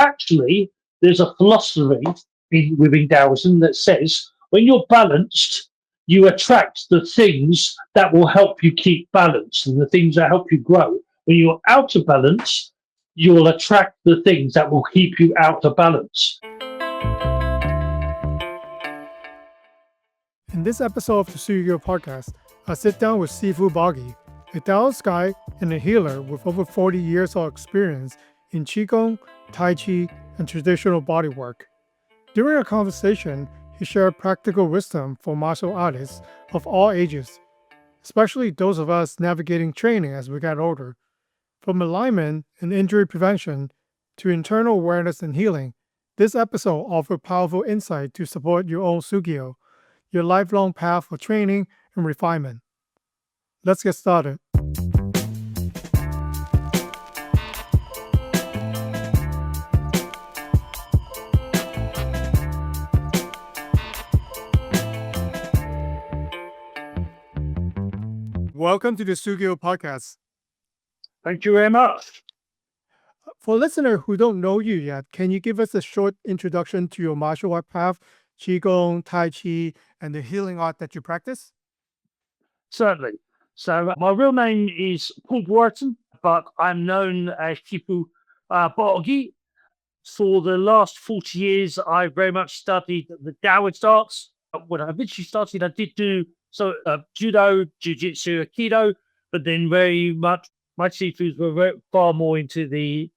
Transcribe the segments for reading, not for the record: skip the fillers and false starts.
actually, there's a philosophy within Taoism that says when you're balanced, you attract the things that will help you keep balance and the things that help you grow. When you're out of balance, you will attract the things that will keep you out of balance. In this episode of the Shugyō Podcast, I sit down with Sifu Boggie, a Daoist guide and a healer with over 40 years of experience in Qigong, Tai Chi, and traditional bodywork. During our conversation, he shared practical wisdom for martial artists of all ages, especially those of us navigating training as we get older. From alignment and injury prevention to internal awareness and healing, this episode offers powerful insight to support your own Shugyō, your lifelong path for training and refinement. Let's get started. Welcome to the Shugyō Podcast. Thank you very much. For listeners who don't know you yet, can you give us a short introduction to your martial art path, Qigong, Tai Chi, and the healing art that you practice? Certainly. So my real name is Paul Brighton, but I'm known as Sifu Boggie. For the last 40 years, I very much studied the Daoist arts. When I eventually started, I did do judo, jiu-jitsu, aikido, but then very much my Sifus were far more into the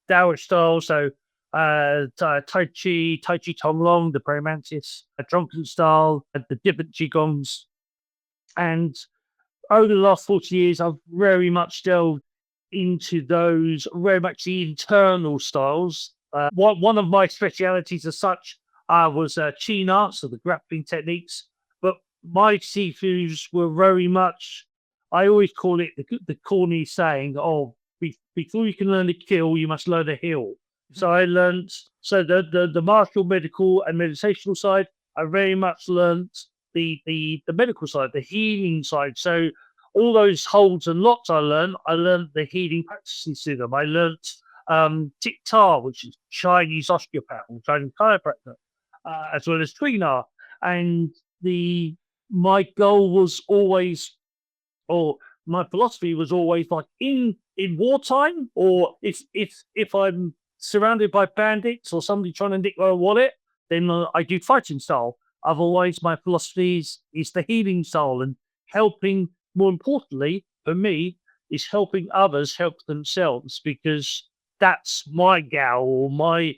Daoist style. So Tai Chi Tonglong, the praying mantis, drunken style, the different Qigongs. And over the last 40 years, I've very much delved into those, very much the internal styles. One of my specialities as such was Qin art, so the grappling techniques. But my Sifus were very much, I always call it the corny saying, before you can learn to kill, you must learn to heal. So I learned, the martial, medical, and meditational side, I very much learned the medical side, the healing side. So all those holds and locks I learned the healing practices to them. I learned Tic Ta, which is Chinese osteopath or Chinese chiropractor, as well as Tweener. And my goal was always, or my philosophy was always, like in wartime, or if I'm surrounded by bandits or somebody trying to nick my wallet, then I do fighting style. Otherwise, my philosophy is the healing style and helping. More importantly, for me, is helping others help themselves, because that's my Tao, or my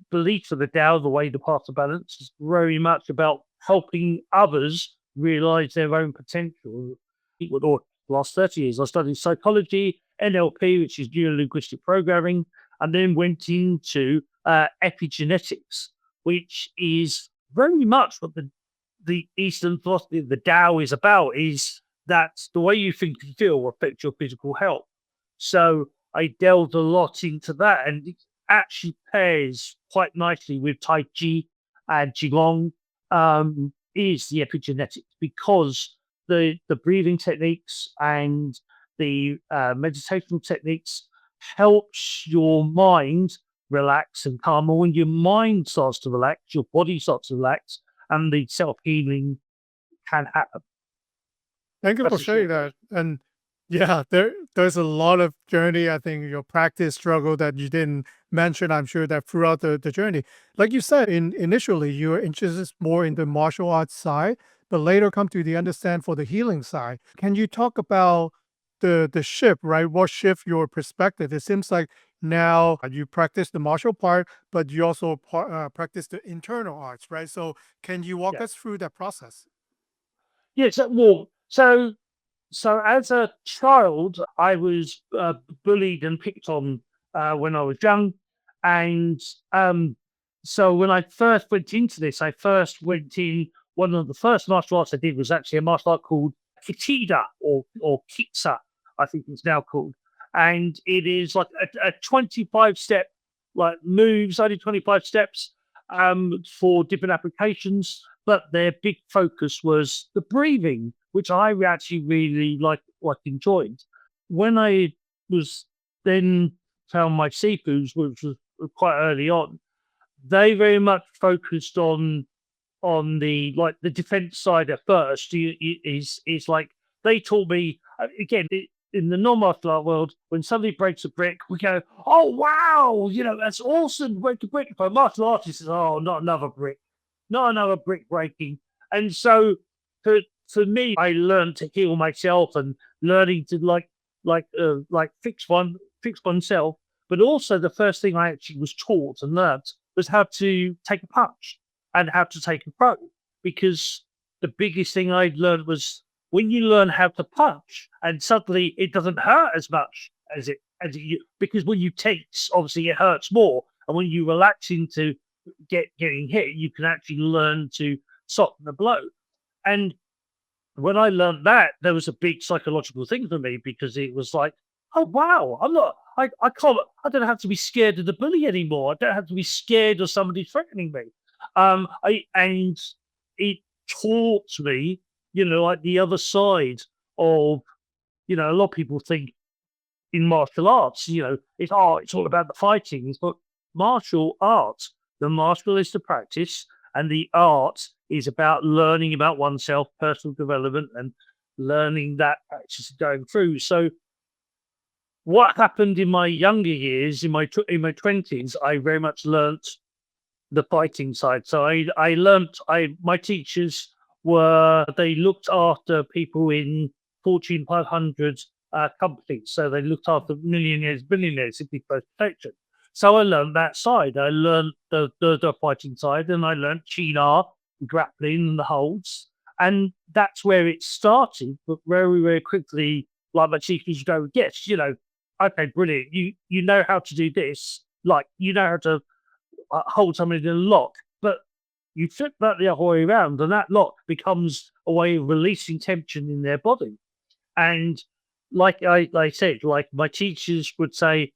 belief for the Tao, the way, the path to balance, is very much about helping others realize their own potential. Or the last 30 years, I studied psychology, NLP, which is neuro-linguistic programming, and then went into epigenetics, which is very much what the Eastern philosophy of the Tao is about, is that the way you think and feel will affect your physical health. So I delved a lot into that, and it actually pairs quite nicely with Tai Chi and Qigong, is the epigenetics, because the breathing techniques and the meditational techniques helps your mind relax and calm. And when your mind starts to relax, your body starts to relax, and the self-healing can happen. Thank you for sharing that. And yeah, there's a lot of journey, I think, your practice struggle that you didn't mention, I'm sure, that throughout the journey. Like you said, initially, you were interested more in the martial arts side, but later come to the understand for the healing side. Can you talk about the shift, right? What shift your perspective? It seems like now you practice the martial part, but you also practice the internal arts, right? So can you walk us through that process? Yes, well, so as a child, I was bullied and picked on when I was young, and so when I first went into this, one of the first martial arts I did was actually a martial art called Kitida or Kitsa, I think it's now called, and it is like a 25-step like moves. I did 25 steps for different applications, but their big focus was the breathing, which I actually really enjoyed. When I was then found my Sifus, which was quite early on, they very much focused on the like the defense side at first. Is like they taught me again in the non-martial art world. When somebody breaks a brick, we go, "Oh wow, that's awesome! Break a brick." But martial artists is, "Oh, not another brick, not another brick breaking." And so for for me, I learned to heal myself and learning to like fix oneself. But also, the first thing I actually was taught and learned was how to take a punch and how to take a throw. Because the biggest thing I learned was when you learn how to punch, and suddenly it doesn't hurt as much because when you tense, obviously it hurts more, and when you relax into getting hit, you can actually learn to soften the blow. And when I learned that, there was a big psychological thing for me because it was like, oh wow, I can't, I don't have to be scared of the bully anymore. I don't have to be scared of somebody threatening me. And it taught me, like the other side of, a lot of people think in martial arts, it's all about the fighting, but martial arts, the martial is the practice, and the art is about learning about oneself, personal development, and learning that practice going through. So, what happened in my younger years, in my 20s, I very much learnt the fighting side. So I learnt my teachers were they looked after people in Fortune 500 companies. So they looked after millionaires, billionaires in big protection. So I learned that side. I learned the fighting side, and I learned China, grappling, and the holds. And that's where it started. But very, very quickly, like my teachers go, yes, okay, brilliant. You know how to do this. Like you know how to hold somebody in a lock, but you flip that the other way around, and that lock becomes a way of releasing tension in their body. And like I said, like my teachers would say,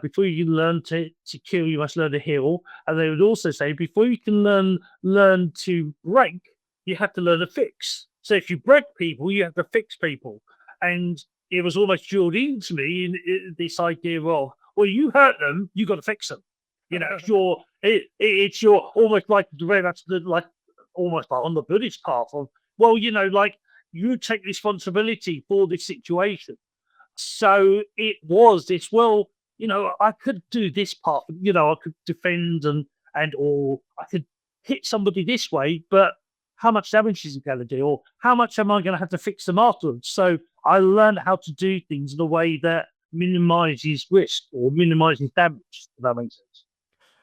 before you can learn to kill, you must learn to heal. And they would also say, before you can learn to break, you have to learn to fix. So if you break people, you have to fix people. And it was almost drilled into me in this idea of, well, you hurt them, you got to fix them. It's your almost like very much like almost like on the Buddhist path of, well, like you take responsibility for this situation. So it was this, well, I could do this part, I could defend or I could hit somebody this way, but how much damage is it going to do? Or how much am I going to have to fix them afterwards? So I learned how to do things in a way that minimizes risk or minimizes damage, if that makes sense.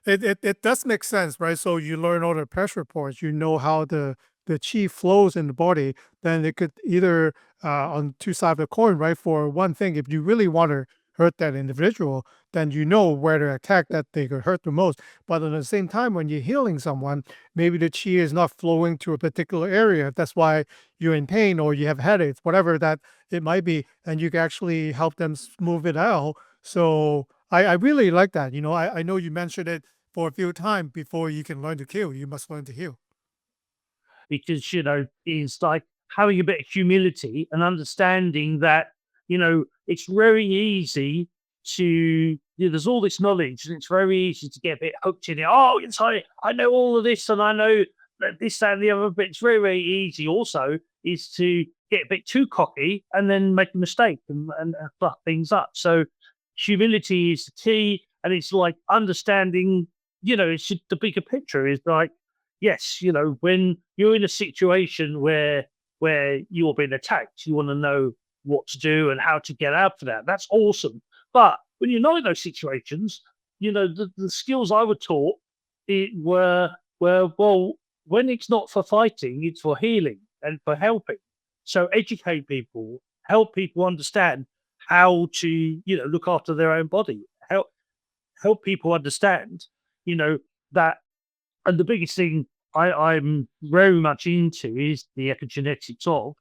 It does make sense, right? So you learn all the pressure points, you know how the chi flows in the body, then it could either on two sides of the coin, right? For one thing, if you really want to hurt that individual, then you know where to attack that they could hurt the most. But at the same time, when you're healing someone, maybe the chi is not flowing to a particular area. That's why you're in pain or you have headaches, whatever that it might be, and you can actually help them smooth it out. So I really like that. I know you mentioned it for a few times before you can learn to kill, you must learn to heal. Because it's like having a bit of humility and understanding that it's very easy to there's all this knowledge, and it's very easy to get a bit hooked in it. Oh, I know all of this, and I know that this, that, and the other. But it's very, very easy also is to get a bit too cocky and then make a mistake and fuck things up. So humility is the key, and it's like understanding. It's just the bigger picture is like, yes, when you're in a situation where you're being attacked, you want to know what to do and how to get out of that. That's awesome. But when you're not in those situations, the skills I were taught were well, when it's not for fighting, it's for healing and for helping. So educate people, help people understand how to, look after their own body. Help people understand, that. And the biggest thing I'm very much into is the epigenetics of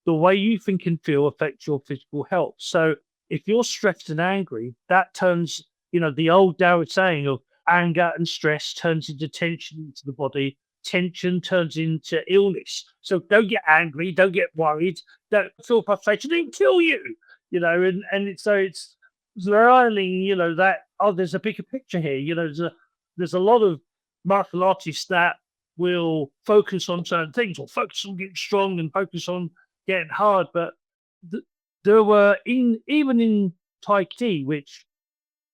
the way you think and feel affects your physical health. So if you're stressed and angry, that turns, the old Daoist saying of anger and stress turns into tension into the body. Tension turns into illness. So don't get angry, don't get worried, don't feel frustration, it'll kill you. And so it's learning, that, there's a bigger picture here. There's a lot of martial artists that will focus on certain things or focus on getting strong and focus on getting hard. But th- there were even in Tai Chi, which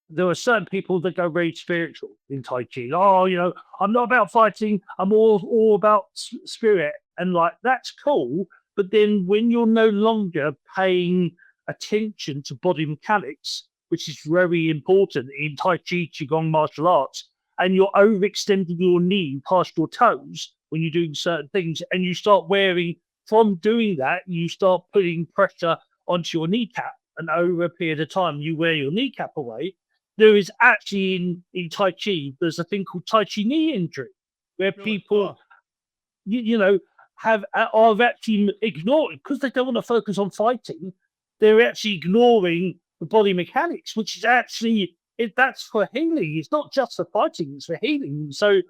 there are certain people that go very spiritual in Tai Chi. Oh, I'm not about fighting. I'm all about spirit, and like that's cool. But then when you're no longer paying attention to body mechanics, which is very important in Tai Chi, Qigong martial arts, and you're overextending your knee past your toes when you're doing certain things, and you start wearing from doing that, you start putting pressure onto your kneecap, and over a period of time, you wear your kneecap away. There is actually in Tai Chi, there's a thing called Tai Chi knee injury, where Really? people, have are actually ignored because they don't want to focus on fighting. They're actually ignoring the body mechanics, which is actually that's for healing. It's not just for fighting; it's for healing. So,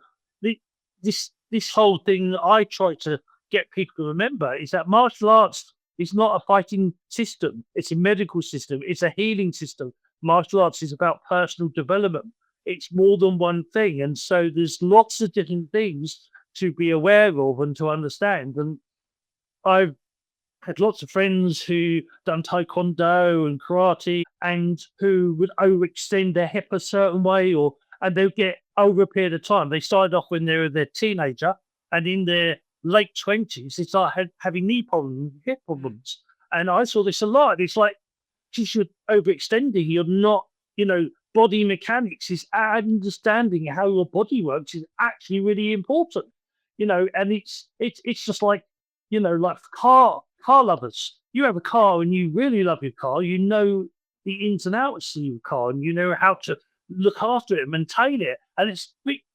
the, this whole thing I try to get people to remember is that martial arts is not a fighting system; it's a medical system. It's a healing system. Martial arts is about personal development. It's more than one thing, and so there's lots of different things to be aware of and to understand. And I've had lots of friends who done taekwondo and karate and who would overextend their hip a certain way or and they'll get over a period of time. They started off when they were their teenager and in their late 20s, they start having knee problems, hip problems. And I saw this a lot. It's like, geez, you're overextending. You're not, body mechanics is understanding how your body works is actually really important. And it's just like, like car lovers. You have a car and you really love your car. You know the ins and outs of your car, and you know how to look after it, and maintain it. And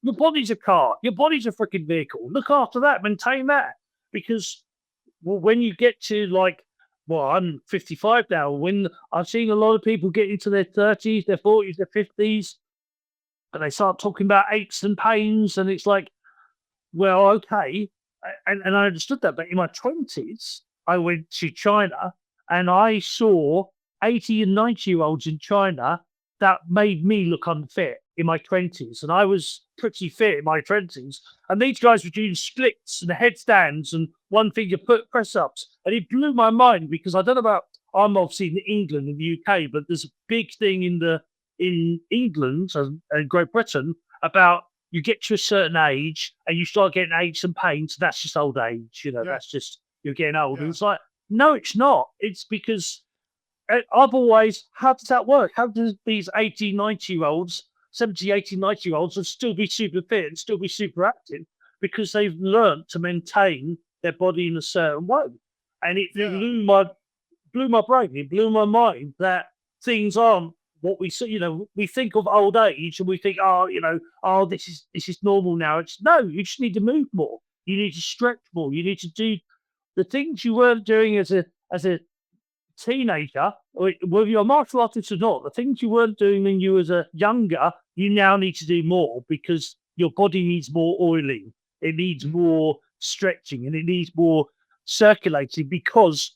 your body's a car. Your body's a freaking vehicle. Look after that, maintain that, because when you get to like, well, I'm 55 now. When I'm seeing a lot of people get into their 30s, their 40s, their 50s, and they start talking about aches and pains, and it's like, well, okay. And I understood that. But in my 20s, I went to China and I saw 80 and 90-year-olds in China that made me look unfit in my 20s. And I was pretty fit in my 20s. And these guys were doing splits and headstands and one finger press ups. And it blew my mind because I don't know about, I'm obviously in England and the UK, but there's a big thing in England and Great Britain about you get to a certain age and you start getting aches and pains. That's just old age. Yeah. That's just you're getting old. And Yeah. it's like, no, it's not. It's because otherwise, how does that work? How does these 80, 90-year-olds, 70, 80, 90-year-olds will still be super fit and still be super active because they've learned to maintain their body in a certain way? And it Yeah. blew my brain. It blew my mind that things aren't what we see. We think of old age and we think, oh, this is normal now. It's no, you just need to move more. You need to stretch more. You need to do the things you weren't doing as a teenager, or whether you're a martial artist or not, the things you weren't doing when you was a younger, you now need to do more because your body needs more oiling. It needs more stretching and it needs more circulating because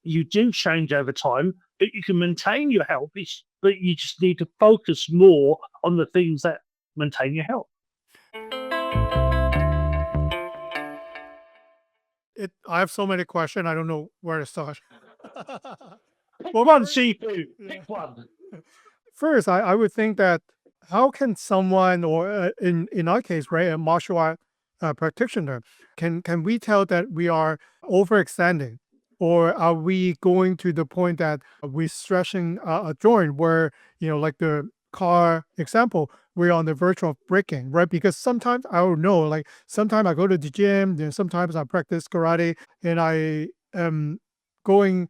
you do change over time, but you can maintain your health. But you just need to focus more on the things that maintain your health. I have so many questions. I don't know where to start. Well, one Sifu, pick one. First, I would think that how can someone, or in our case, right, a martial art practitioner, can we tell that we are overextending, or are we going to the point that we're stretching a joint where, like the car example, we're on the verge of breaking, right? Because sometimes I don't know, like sometimes I go to the gym, then sometimes I practice karate, and I am going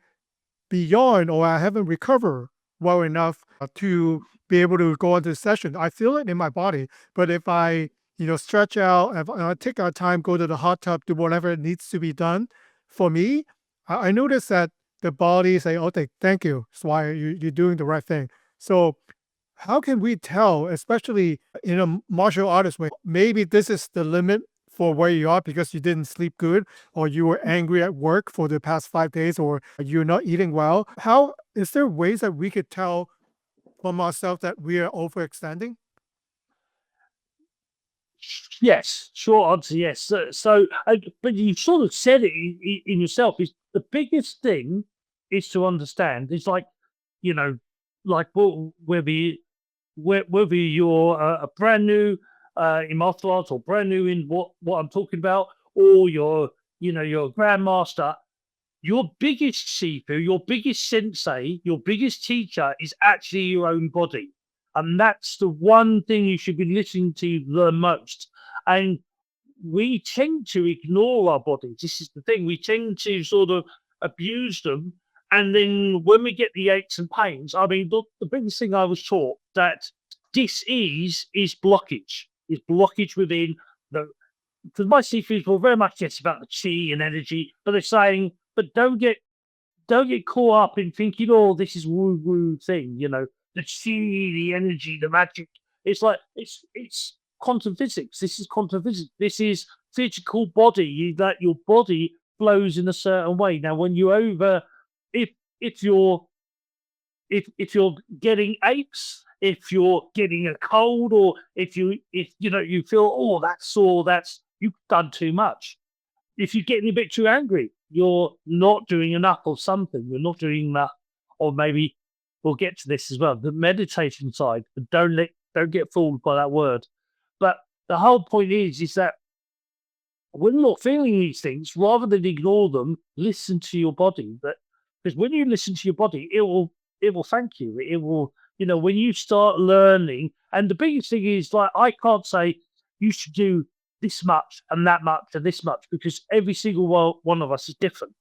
beyond, or I haven't recovered well enough to be able to go into the session. I feel it in my body, but if I, stretch out, if I take our time, go to the hot tub, do whatever needs to be done, for me, I notice that the body say, "Okay, thank you, Swire, you're doing the right thing." So how can we tell, especially in a martial artist way, maybe this is the limit for where you are because you didn't sleep good, or you were angry at work for the past 5 days, or you're not eating well? How is there ways that we could tell from ourselves that we are overextending? Yes, short answer, yes. But you sort of said it in yourself. Is the biggest thing is to understand. It's like, you know, like whether you're a brand new in martial arts or brand new in what I'm talking about, or you're a grandmaster. Your biggest Shifu, your biggest sensei, your biggest teacher is actually your own body. And that's the one thing you should be listening to the most. And we tend to ignore our bodies. This is the thing. We tend to sort of abuse them. And then when we get the aches and pains, I mean, the biggest thing I was taught that dis-ease is blockage, within the, because my seafood will very much yes about the chi and energy, but they're saying, but don't get caught up in thinking, oh, this is woo woo thing, the chi, the energy, the magic. It's like it's quantum physics. This is quantum physics. This is physical body. That your body flows in a certain way. Now, when you over, if if you're if you're getting aches, if you're getting a cold, or if you feel, oh, that's sore, that's you've done too much. If you're getting a bit too angry, you're not doing enough of something. You're not doing enough, or maybe we'll get to this as well. The meditation side, but don't get fooled by that word. But the whole point is that when you're feeling these things, rather than ignore them, listen to your body. Because when you listen to your body, it will thank you. It will, when you start learning. And the biggest thing is, like, I can't say you should do this much and that much and this much, because every single one of us is different.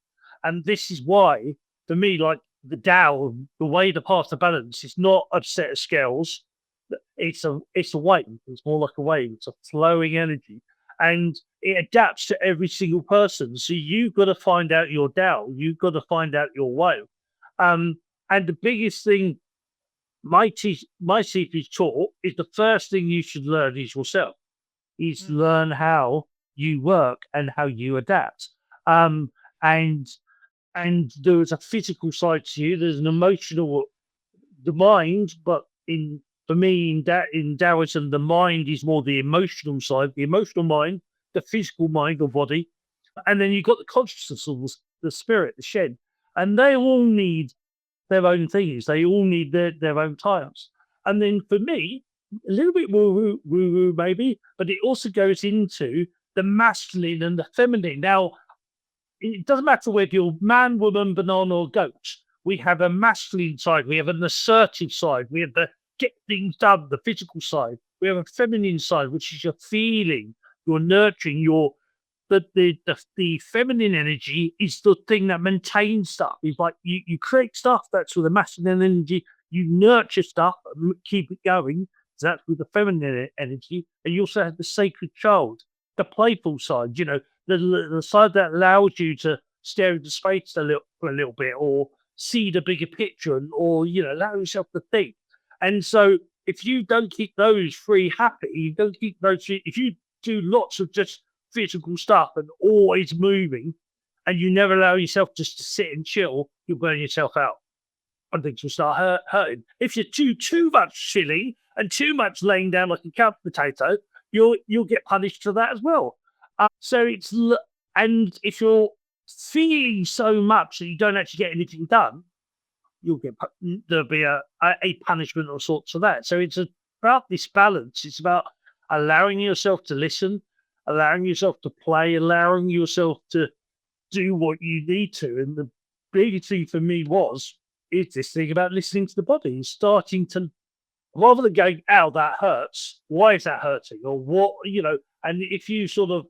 And this is why, for me, like the Tao, the way to pass the balance is not a set of scales. It's a wave. It's more like a wave. It's a flowing energy, and it adapts to every single person. So you've got to find out your Tao. You've got to find out your way. Um, and the biggest thing my teacher's taught is the first thing you should learn is yourself. Is Mm. learn how you work and how you adapt. Um, and there's a physical side to you. There's an emotional, the mind, but in for me in Taoism, the mind is more the emotional side, the emotional mind, the physical mind or body, and then you've got the consciousness or the spirit, the shed, and they all need their own things. They all need their own times. And then for me, a little bit woo maybe, but it also goes into the masculine and the feminine. Now, it doesn't matter whether you're man, woman, banana, or goat. We have a masculine side. We have an assertive side. We have the get things done, the physical side. We have a feminine side, which is your feeling, your nurturing, your the feminine energy is the thing that maintains stuff. It's like you create stuff. That's with the masculine energy. You nurture stuff and keep it going. So that's with the feminine energy. And you also have the sacred child, the playful side. The side that allows you to stare into space for a little bit, or see the bigger picture, or allow yourself to think. And so, if you don't keep those three happy, you don't keep those three. If you do lots of just physical stuff and always moving, and you never allow yourself just to sit and chill, you'll burn yourself out, and things will start hurting. If you do too much chilling and too much laying down like a couch potato, you'll get punished for that as well. So and if you're feeling so much that you don't actually get anything done, you'll get there'll be a punishment of sorts for that. So it's about this balance. It's about allowing yourself to listen, allowing yourself to play, allowing yourself to do what you need to. And the biggest thing for me is this thing about listening to the body and starting to, rather than going, ow, that hurts. Why is that hurting? Or what, and if you sort of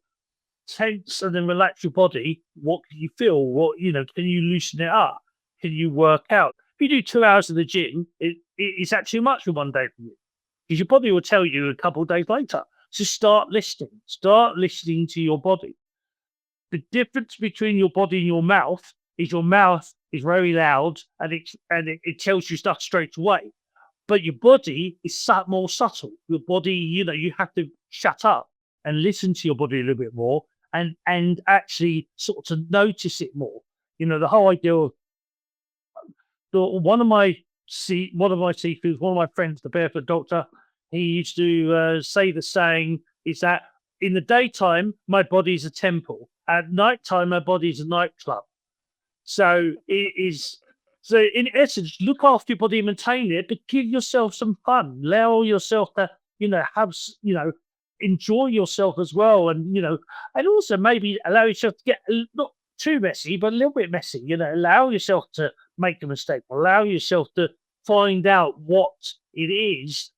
tense and then relax your body, what can you feel? Can you loosen it up? Can you work out? If you do 2 hours in the gym, it's actually much for one day for you, because your body will tell you a couple of days later. So start listening to your body. The difference between your body and your mouth is very loud, and it tells you stuff straight away. But your body is more subtle. Your body, you have to shut up and listen to your body a little bit more, and actually sort of notice it more. The whole idea of one of my see one of my Sifus, one of my friends, the barefoot doctor, he used to say the saying is that in the daytime, my body's a temple. At nighttime, my body's a nightclub. So it is. So in essence, look after your body, maintain it, but give yourself some fun. Allow yourself to, enjoy yourself as well, and also maybe allow yourself to get not too messy, but a little bit messy. Allow yourself to make a mistake. Allow yourself to find out what it is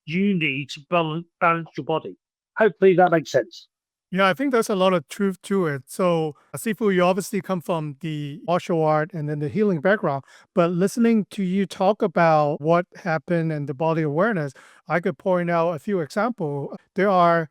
you need to balance your body. Hopefully that makes sense. Yeah, I think there's a lot of truth to it. So, Sifu, you obviously come from the martial art and then the healing background, but listening to you talk about what happened and the body awareness, I could point out a few examples. There are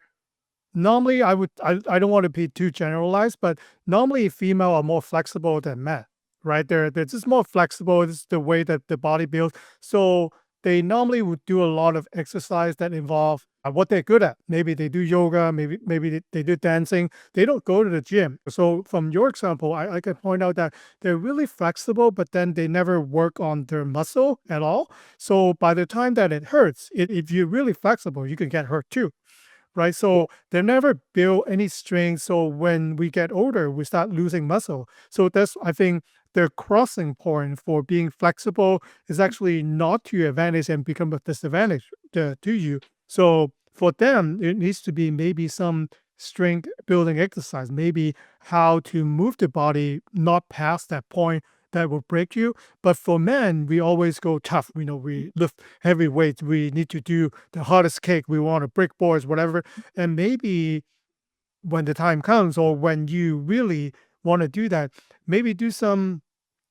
normally, I don't want to be too generalized, but normally female are more flexible than men, right? They're just more flexible. It's the way that the body builds. So they normally would do a lot of exercise that involve what they're good at. Maybe they do yoga, maybe they do dancing. They don't go to the gym. So from your example, I can point out that they're really flexible, but then they never work on their muscle at all. So by the time that it hurts, if you're really flexible, you can get hurt too, right? So they never build any strength. So when we get older, we start losing muscle. So that's, I think, their crossing point for being flexible is actually not to your advantage and become a disadvantage to you. So for them, it needs to be maybe some strength building exercise, maybe how to move the body not past that point that will break you. But for men, we always go tough. We lift heavy weights. We need to do the hardest cake. We want to break boards, whatever. And maybe when the time comes or when you really want to do that, maybe do some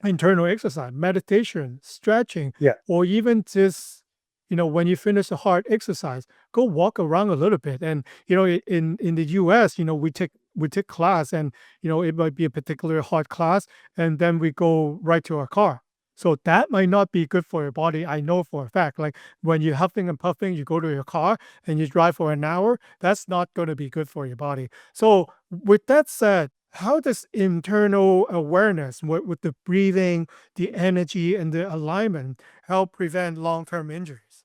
internal exercise, meditation, stretching, Yeah. or even just, when you finish a hard exercise, go walk around a little bit. And, in the US, we take class and, it might be a particular hard class and then we go right to our car. So that might not be good for your body. I know for a fact, like when you're huffing and puffing, you go to your car and you drive for an hour, that's not going to be good for your body. So with that said, how does internal awareness with the breathing, the energy, and the alignment help prevent long-term injuries?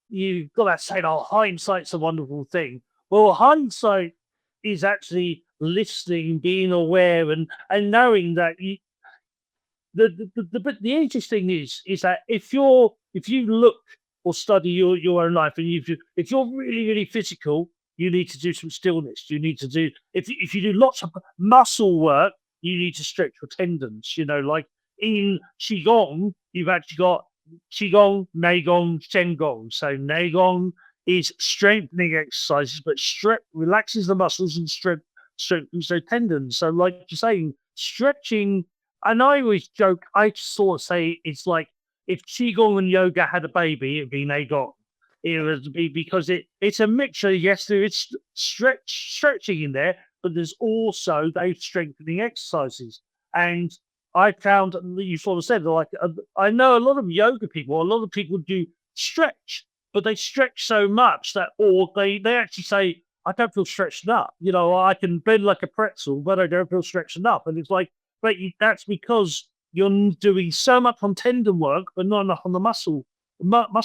You've got that saying, "Oh, hindsight's a wonderful thing." Well, hindsight is actually listening, being aware, and knowing that the interesting is that if you look or study your own life, and if you're really really physical, you need to do some stillness. You need to do if you do lots of muscle work, you need to stretch your tendons. Like in qigong, you've actually got qigong, neigong, shengong. So neigong is strengthening exercises, but relaxes the muscles and strengthens the tendons. So, like you're saying, stretching. And I always joke, I sort of say it's like if Qigong and yoga had a baby, it'd be Neigong. It would be because it's a mixture. Yes, there is stretching in there, but there's also those strengthening exercises. And I found you sort of said like I know a lot of yoga people, a lot of people do stretch, but they stretch so much that, or they actually say, I don't feel stretched enough. I can bend like a pretzel, but I don't feel stretched enough. And it's like, but that's because you're doing so much on tendon work, but not enough on the muscle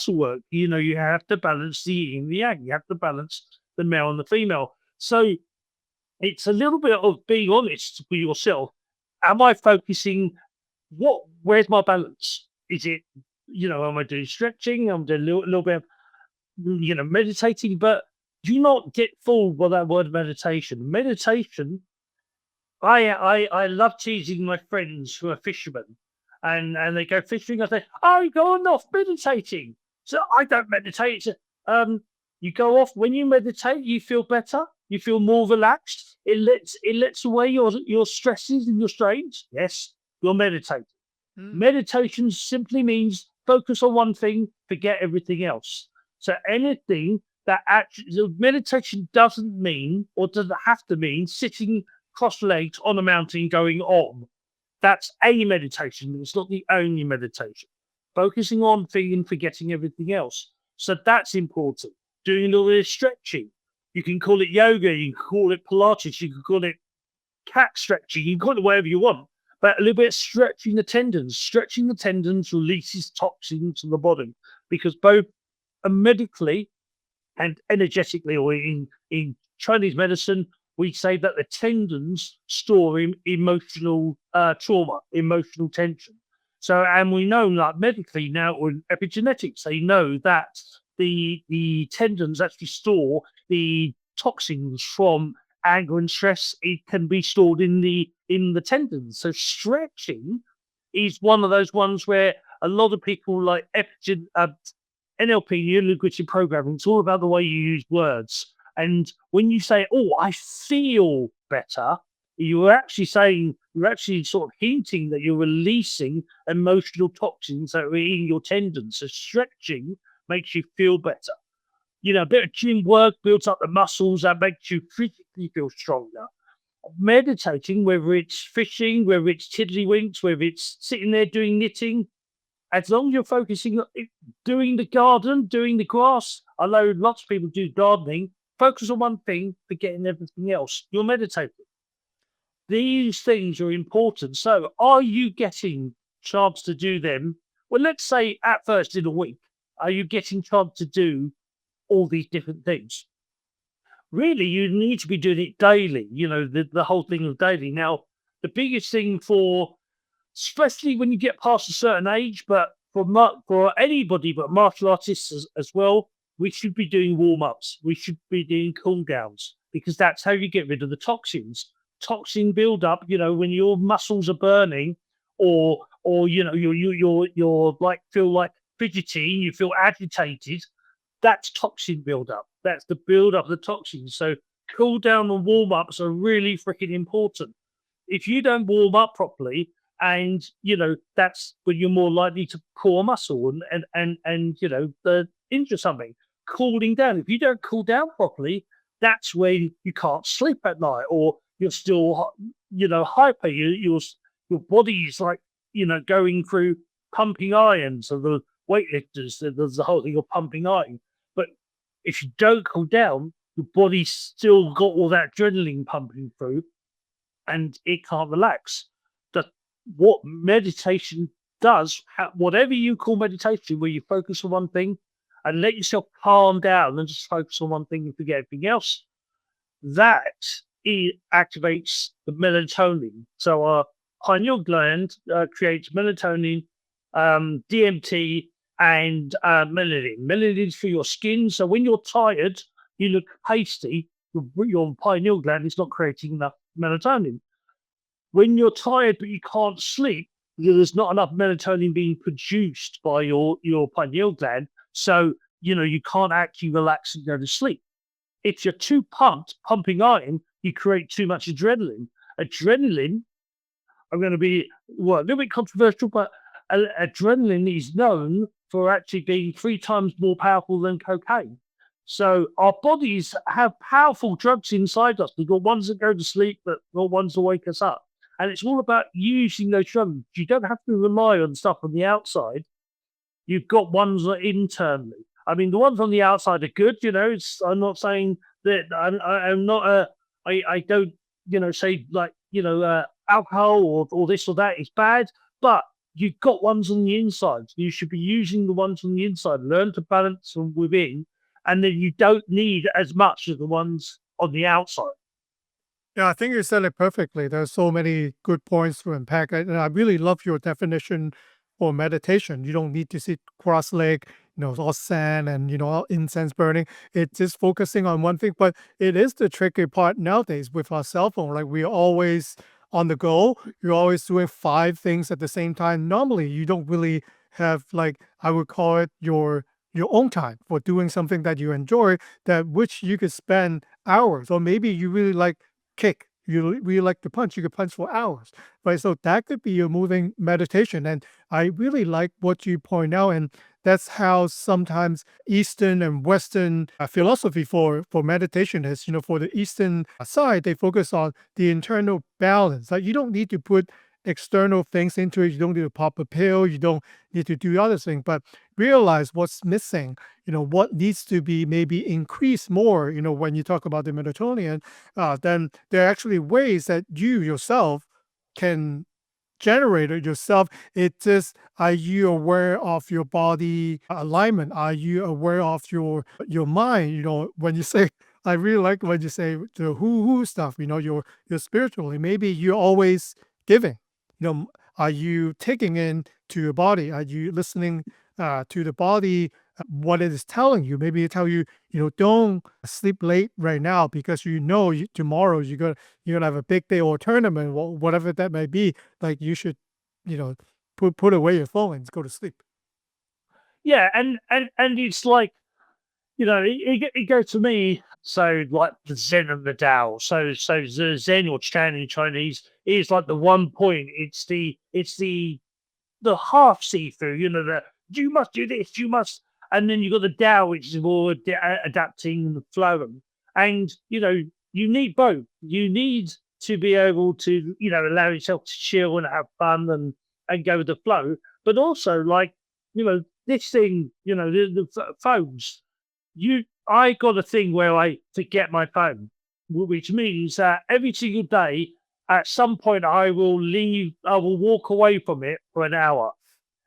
work. You have to balance the yin and the yang. You have to balance the male and the female. So it's a little bit of being honest with yourself. Am I focusing? Where's my balance? Is it, am I doing stretching? I'm doing a little bit of, meditating, but do not get fooled by that word meditation. Meditation, I love teasing my friends who are fishermen, and they go fishing. I say, "Oh, you go on off meditating." So I don't meditate. You go off when you meditate. You feel better. You feel more relaxed. It lets away your stresses and your strains. Yes, you're meditating. Mm. Meditation simply means focus on one thing, forget everything else. So anything that actually meditation doesn't mean or doesn't have to mean sitting cross-legged on a mountain going on. That's a meditation. It's not the only meditation. Focusing on thing and forgetting everything else. So that's important. Doing a little bit of stretching. You can call it yoga. You can call it Pilates. You can call it cat stretching. You can call it whatever you want. but a little bit of stretching the tendons. Stretching the tendons releases toxins to the body because both medically and energetically, or in Chinese medicine, we say that the tendons store emotional trauma, emotional tension. So, and we know, like medically now, or epigenetics, they know that the tendons actually store the toxins from anger and stress. It can be stored in the tendons. So, stretching is one of those ones where a lot of people like NLP, neuro-linguistic programming, it's all about the way you use words. And when you say, "Oh, I feel better," you're actually saying, you're actually sort of hinting that you're releasing emotional toxins that are in your tendons. So stretching makes you feel better. A bit of gym work builds up the muscles that makes you physically feel stronger. Meditating, whether it's fishing, whether it's tiddlywinks, whether it's sitting there doing knitting, as long as you're focusing on doing the garden, doing the grass, although lots of people do gardening, focus on one thing, forgetting everything else. You're meditating. These things are important. So, are you getting chance to do them? Well, let's say at first in a week, are you getting chance to do all these different things? Really, you need to be doing it daily. The whole thing of daily. Now, the biggest thing for especially when you get past a certain age, but for anybody but martial artists as well, we should be doing warm ups. We should be doing cool downs because that's how you get rid of the toxins. Toxin build up, when your muscles are burning, or you're like feel like fidgety, you feel agitated. That's toxin build up. That's the build up of the toxins. So cool down and warm ups are really freaking important. If you don't warm up properly, and that's when you're more likely to pull a muscle and injure something. Cooling down. If you don't cool down properly, that's when you can't sleep at night, or you're still hyper. Your body is like going through pumping iron. So the weightlifters, there's the whole thing of pumping iron. But if you don't cool down, your body's still got all that adrenaline pumping through, and it can't relax. What meditation does, whatever you call meditation, where you focus on one thing and let yourself calm down and just focus on one thing and forget everything else, that it activates the melatonin. So our pineal gland creates melatonin, DMT, and melanin. Melanin is for your skin. So when you're tired, you look pasty. Your pineal gland is not creating enough melatonin. When you're tired but you can't sleep, there's not enough melatonin being produced by your pineal gland. So, you can't actually relax and go to sleep. If you're too pumping iron, you create too much adrenaline. Adrenaline, I'm going to be a little bit controversial, but adrenaline is known for actually being 3 times more powerful than cocaine. So our bodies have powerful drugs inside us. We've got ones that go to sleep, but not ones that wake us up. And it's all about using those drugs. You don't have to rely on stuff on the outside. You've got ones that internally. I mean, the ones on the outside are good. I'm not saying that I'm not. I don't. Say like alcohol or this or that is bad. But you've got ones on the inside. You should be using the ones on the inside. Learn to balance them within, and then you don't need as much as the ones on the outside. Yeah, I think you said it perfectly. There's so many good points to unpack. And I really love your definition for meditation. You don't need to sit cross-legged, all sand and, all incense burning. It's just focusing on one thing. But it is the tricky part nowadays with our cell phone. Like we're always on the go. You're always doing 5 things at the same time. Normally, you don't really have, like, I would call it your own time for doing something that you enjoy, that which you could spend hours, or maybe you really like kick. You really like to punch. You could punch for hours, right? So that could be your moving meditation. And I really like what you point out. And that's how sometimes Eastern and Western philosophy for meditation is. For the Eastern side, they focus on the internal balance. Like you don't need to put external things into it. You don't need to pop a pill. You don't need to do other things, but realize what's missing, what needs to be maybe increased more, when you talk about the melatonin, then there are actually ways that you yourself can generate it yourself. It's just, are you aware of your body alignment? Are you aware of your mind? When you say, I really like when you say the who stuff. You're spiritually. Maybe you're always giving. Are you taking in to your body? Are you listening to the body? What it is telling you? Maybe it tell you, don't sleep late right now because tomorrow you're gonna have a big day or tournament, whatever that may be. Like you should, you know, put away your phone and go to sleep. Yeah, and it's like, it goes to me. So like the Zen and the Tao. So the Zen or Chan in Chinese is like the one point. It's the half see through. The you must do this, you must, and then you got the Tao, which is more adapting and flowing. And you need both. You need to be able to allow yourself to chill and have fun and go with the flow, but also like this thing, the phones. I got a thing where I forget my phone, which means that every single day, at some point, I will leave. I will walk away from it for an hour,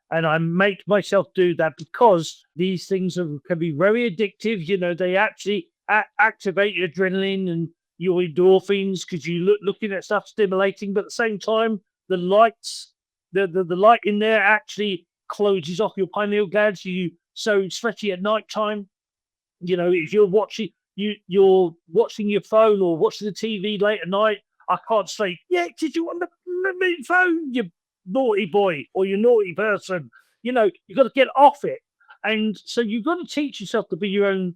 and I make myself do that because these things can be very addictive. They actually activate your adrenaline and your endorphins because looking at stuff stimulating, but at the same time, the lights, the light in there actually closes off your pineal gland, so especially at night time, if you're watching your phone or watching the TV late at night, I can't say, yeah, did you want the phone, you naughty boy or you naughty person? You've got to get off it. And so you've got to teach yourself to be your own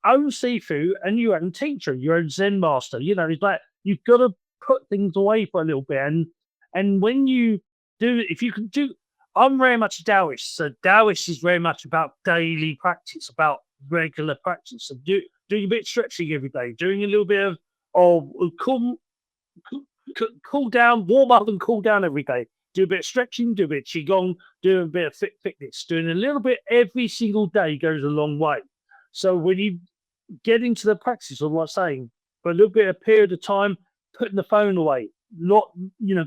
Sifu and your own teacher, your own Zen master. It's like you've got to put things away for a little bit. And when you do, if you can do, I'm very much a Daoist. So Daoist is very much about daily practice, about regular practice. So doing a bit of stretching every day, doing a little bit of cool down, warm up and cool down every day. Do a bit of stretching, do a bit of Qigong, do a bit of fitness. Doing a little bit every single day goes a long way. So when you get into the practice of what I'm saying, for a little bit of period of time, putting the phone away, not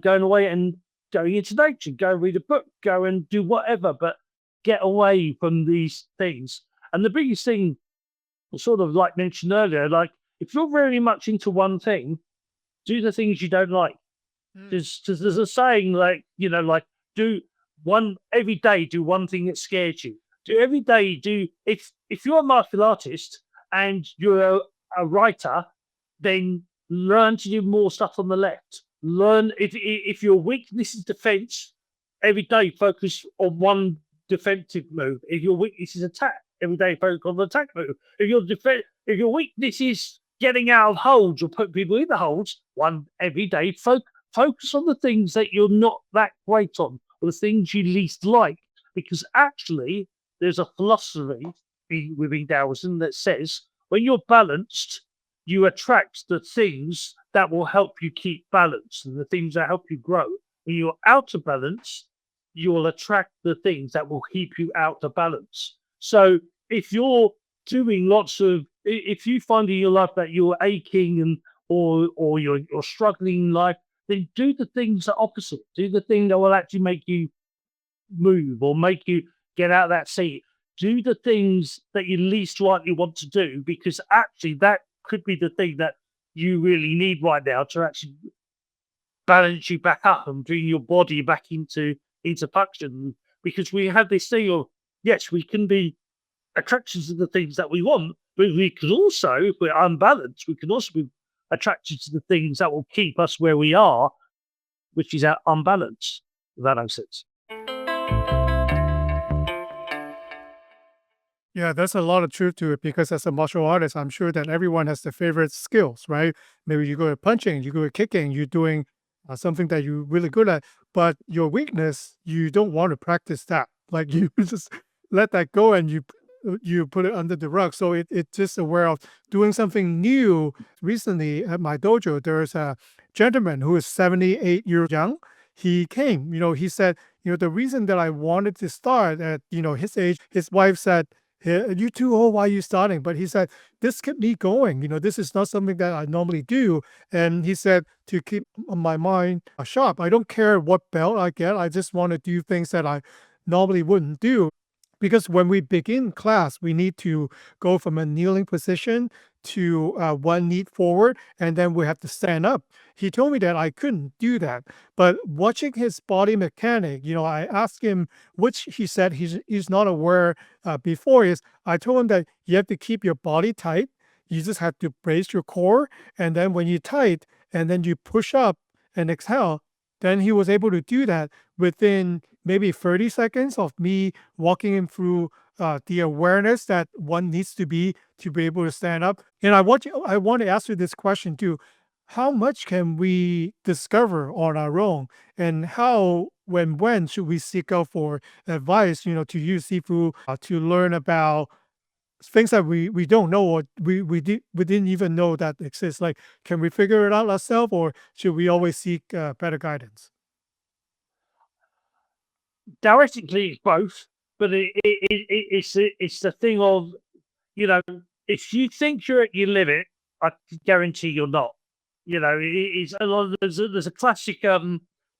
going away and going into nature, go read a book, go and do whatever, but get away from these things. And the biggest thing, sort of like mentioned earlier, like if you're very much into one thing, do the things you don't like. There's a saying like, like do one every day, do one thing that scares you. Do every day, if you're a martial artist and you're a writer, then learn to do more stuff on the left. Learn if your weakness is defense, every day focus on one defensive move. If your weakness is attack, every day focus on the attack move. If your weakness is getting out of holds or putting people in the holds, one every day focus on the things that you're not that great on, or the things you least like, because actually there's a philosophy within Taoism that says when you're balanced, you attract the things that will help you keep balance and the things that help you grow. When you're out of balance, you will attract the things that will keep you out of balance. So if you're doing if you find in your life that you're aching or you're struggling in life, then do the things that are opposite. Do the thing that will actually make you move or make you get out of that seat. Do the things that you least likely want to do, because actually that could be the thing that you really need right now to actually balance you back up and bring your body back into function. Because we have this thing of, yes, we can be attracted to the things that we want, but we can also, if we're unbalanced, we can also be attracted to the things that will keep us where we are, which is our unbalance. If that makes sense. Yeah, there's a lot of truth to it because as a martial artist, I'm sure that everyone has their favorite skills, right? Maybe you go at punching, you go at kicking, you're doing something that you're really good at, but your weakness, you don't want to practice that. Like you just let that go and you put it under the rug. So it's just aware of doing something new. Recently at my dojo, there's a gentleman who is 78 years young. He came, he said, the reason that I wanted to start at, his age, his wife said, You too old, why are you starting? But he said, this kept me going. This is not something that I normally do. And he said, to keep my mind sharp, I don't care what belt I get. I just want to do things that I normally wouldn't do. Because when we begin class, we need to go from a kneeling position to one knee forward, and then we have to stand up. He told me that I couldn't do that. But watching his body mechanic, I asked him, which he said he's not aware before, is I told him that you have to keep your body tight. You just have to brace your core. And then when you're tight, and then you push up and exhale, then he was able to do that within maybe 30 seconds of me walking him through the awareness that one needs to be able to stand up. And I want to ask you this question too. How much can we discover on our own, and how, when should we seek out for advice, to use Sifu to learn about things that we don't know, or we didn't even know that exists? Like, can we figure it out ourselves, or should we always seek better guidance? Theoretically, it's both, but it's the thing of, you know, if you think you're at your limit, I can guarantee you're not. It's a lot. There's a classic.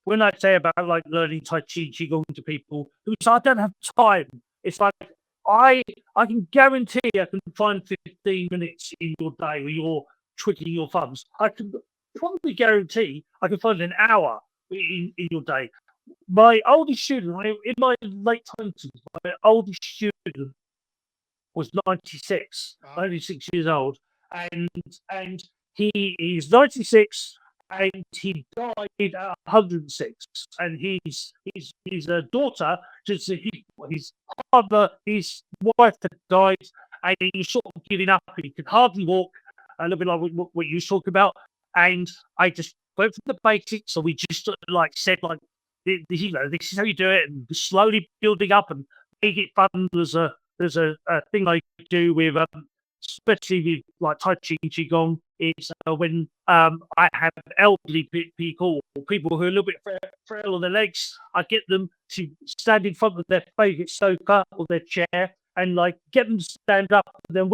When I say about like learning Tai Chi Qigong to people who say I don't have time, it's like I I can guarantee I can find 15 minutes in your day where you're twiddling your thumbs. I can probably guarantee I can find an hour in your day. My oldest student, in my late 20s, my oldest student was 96, Wow. 96 years old, and and he is 96, and he died at 106, and his daughter, just his father, his wife had died, and he was sort of giving up. He could hardly walk, a little bit like what you was talking about. And I just went from the basics, so we just like said like, this is how you do it, and slowly building up and make it fun. There's a thing I do with, especially with like Tai Chi and Qigong, is when I have elderly people or people who are a little bit frail on their legs, I get them to stand in front of their favorite sofa or their chair and like get them to stand up. And then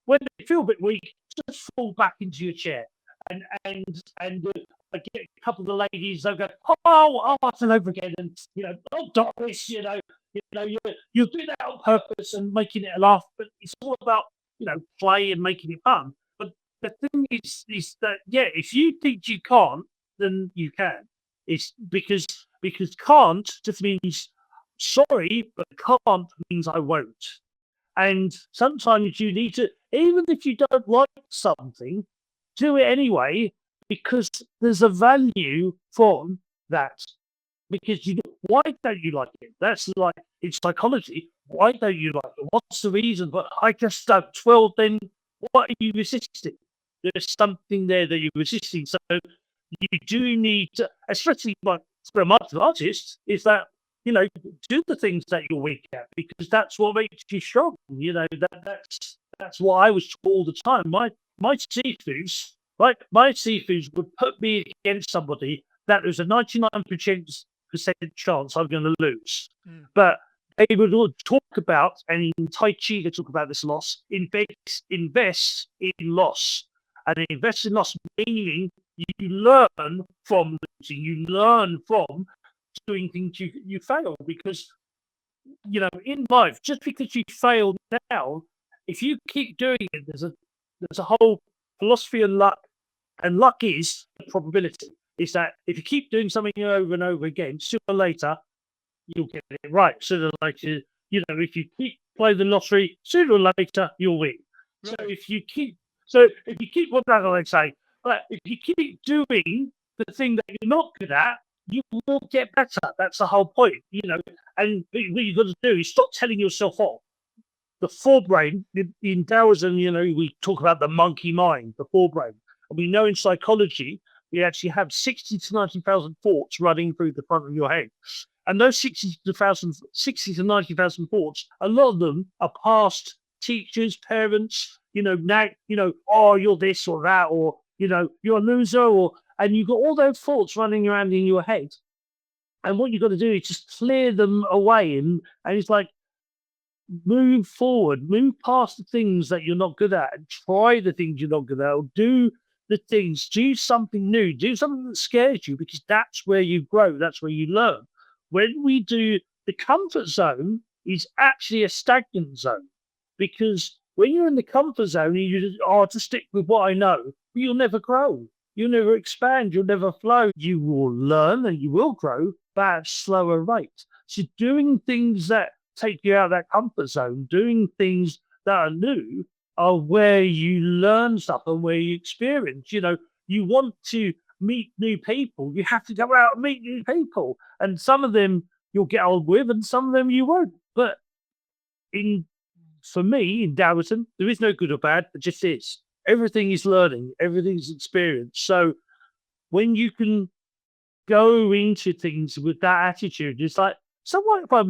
when they feel a bit weak, just fall back into your chair. And I get a couple of the ladies, they'll go, oh, and over again. And, oh, Doris, you do that on purpose and making it a laugh, but it's all about, play and making it fun. But the thing is that, yeah, if you think you can't, then you can. It's because can't just means sorry, but can't means I won't. And sometimes you need to, even if you don't like something, do it anyway, because there's a value from that. Because why don't you like it? That's like in psychology. Why don't you like it? What's the reason? But I just don't. Well, then what are you resisting? There's something there that you're resisting. So you do need to, especially like for a martial artist, is that do the things that you're weak at, because that's what makes you strong. That's what I was taught all the time. My Sifus, right? My Sifus would put me against somebody that there's a 99% chance I'm going to lose. Mm. But they would all talk about, and in Tai Chi they talk about this loss. Invest in loss, and invest in loss meaning you learn from losing. You learn from doing things you fail, because in life, just because you fail now, if you keep doing it, there's a whole philosophy of luck, and luck is probability. Is that if you keep doing something over and over again, sooner or later you'll get it right. Sooner or later, if you keep playing the lottery, sooner or later you'll win. So Right. if you keep what I say, if you keep doing the thing that you're not good at, you will get better. That's the whole point, And what you've got to do is stop telling yourself off. The forebrain in Taoism, we talk about the monkey mind, the forebrain, and we know in psychology we actually have 60 to 90,000 thoughts running through the front of your head. And those 60 to 90,000 thoughts, a lot of them are past teachers, parents, now, oh, you're this or that, or, you're a loser, and you've got all those thoughts running around in your head. And what you've got to do is just clear them away. And it's like, move forward, move past the things that you're not good at, and try the things you're not good at, or do the things, do something new, do something that scares you, because that's where you grow, that's where you learn. When we do, the comfort zone is actually a stagnant zone, because when you're in the comfort zone, you just, oh, to stick with what I know, you'll never grow. You'll never expand. You'll never flow. You will learn and you will grow, but at a slower rate. So doing things that take you out of that comfort zone, doing things that are new, are where you learn stuff and where you experience. You want to meet new people. You have to go out and meet new people. And some of them you'll get on with and some of them you won't. But in for me, in Daoism, there is no good or bad, it just is. Everything is learning, everything's experience. So when you can go into things with that attitude, it's like, so what if I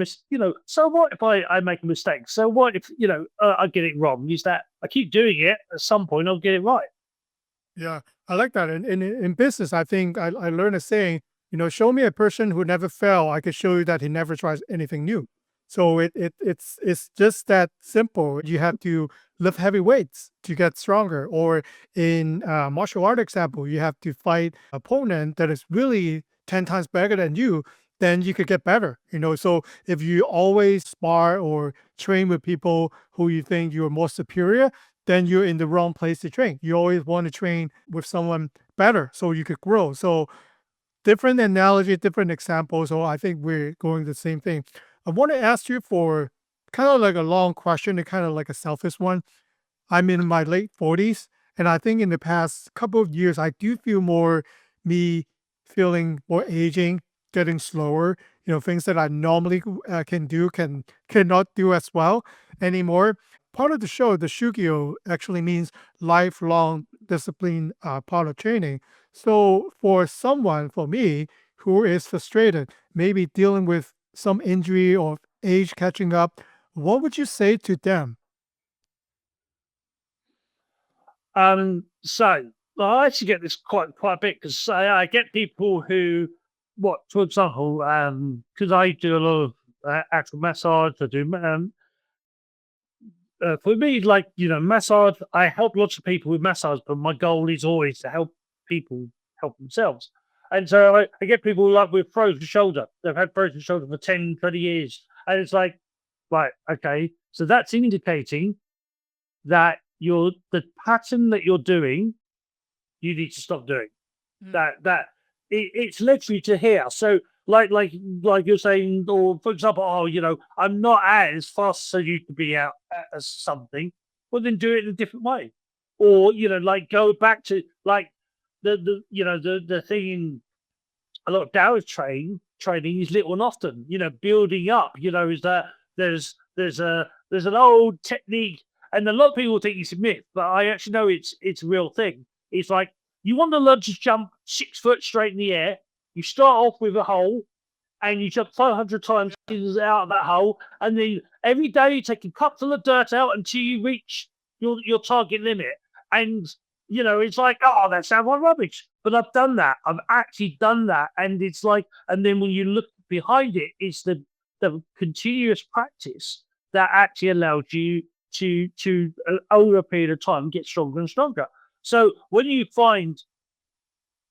so what if I make a mistake? So what if, I get it wrong? Is that I keep doing it, at some point I'll get it right. Yeah, I like that. And in business, I think I learned a saying, show me a person who never failed. I can show you that he never tries anything new. So it's just that simple. You have to lift heavy weights to get stronger. Or in martial art example, you have to fight opponent that is really 10 times better than you, then you could get better. So if you always spar or train with people who you think you're more superior, then you're in the wrong place to train. You always want to train with someone better so you could grow. So different analogy, different examples. So I think we're going the same thing. I want to ask you for kind of like a long question and kind of like a selfish one. I'm in my late 40s, and I think in the past couple of years, I do feel more me feeling more aging, getting slower. Things that I normally can do cannot do as well anymore. Part of the show, the Shugyō, actually means lifelong discipline, part of training. So for me, who is frustrated, maybe dealing with some injury or age catching up, what would you say to them? So I actually get this quite a bit, because I get people who, what, for example, because I do a lot of actual massage, I do for me, like, massage, I help lots of people with massage, but my goal is always to help people help themselves. And so I get people like with frozen shoulder. They've had frozen shoulder for 10, 20 years. And it's like, right, okay. So that's indicating that the pattern that you're doing, you need to stop doing. Mm. It's literally to here. So like you're saying, or for example, oh, I'm not as fast as I used to be out as something. Well, then do it in a different way, or like go back to like the thing in a lot of Taoist training is little and often. Building up. Is that there's an old technique, and a lot of people think it's a myth, but I actually know it's a real thing. It's like, you want to learn to jump 6 foot straight in the air. You start off with a hole, and you jump 500 times out of that hole, and then every day you take a couple of dirt out until you reach your target limit. And it's like, oh, that sounds like rubbish, but I've done that. I've actually done that, and it's like, and then when you look behind it, it's the continuous practice that actually allows you to over a period of time get stronger and stronger. So when you find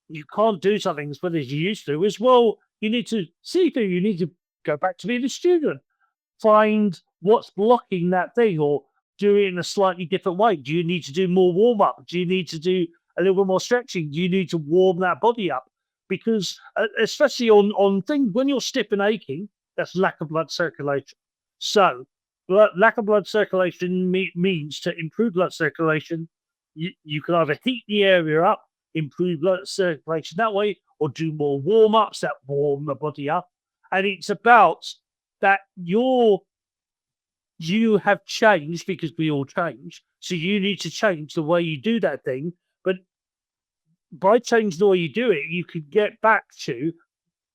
you can't do something as well as you used to, as well, you need to see through. You need to go back to being a student, find what's blocking that thing, or do it in a slightly different way. Do you need to do more warm up? Do you need to do a little bit more stretching? Do you need to warm that body up? Because especially on things when you're stiff and aching, that's lack of blood circulation. So lack of blood circulation means to improve blood circulation, you can either heat the area up, improve blood circulation that way, or do more warm ups that warm the body up. And it's about that you have changed, because we all change. So you need to change the way you do that thing. But by changing the way you do it, you can get back to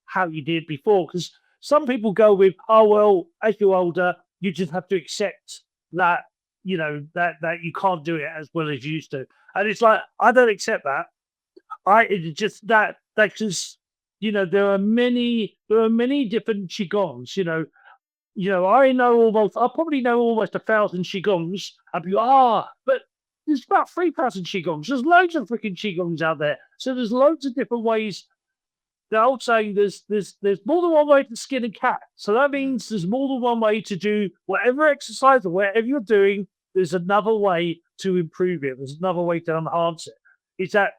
how you did before. Because some people go with, oh well, as you're older, you just have to accept that that you can't do it as well as you used to. And it's like, I don't accept that. It's just that just there are many different qigongs. I probably know almost 1,000 Qigongs. I'd be, but there's about 3,000 Qigongs. There's loads of freaking Qigongs out there. So there's loads of different ways. The old saying, there's more than one way to skin a cat. So that means there's more than one way to do whatever exercise or whatever you're doing. There's another way to improve it. There's another way to enhance it. It's that